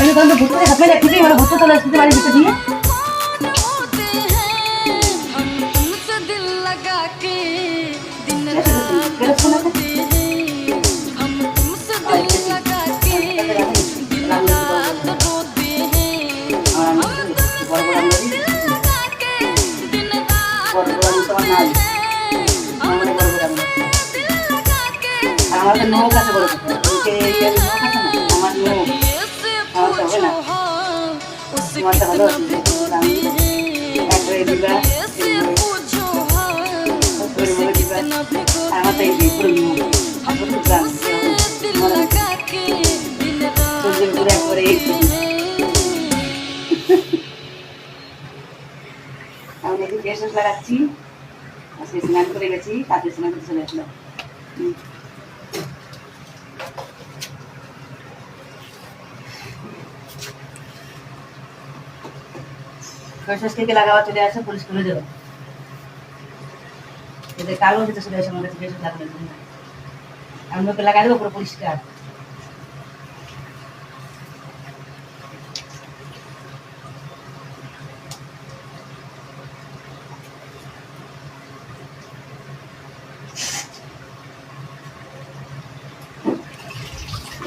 तो भूत के हाथ में रखी थी, मतलब भूत तो लड़की वाली भूत दी है। हमारा नो कैसे बोलो उनके ये नो कैसे ना हमारा नो हमारा सब है ना हमारा सब लोग एक दिगा पूरे बोले दिगा हमारा ये पूरे नो हम लोग जान हमारा तो दिन पूरे हमने भी गैस लगाচ্ছি আজকে স্নান করে গেছি তাতে স্নান করতে চলে আসলাম ফেস থেকে লাগাবা চলে আসে পুলিশ খুলে দেবে এদের কালো দিতে চলে আসে আমাদের ফেস লাগানোর জন্য আমি ওকে লাগাই দেবো পুরো পরিষ্কার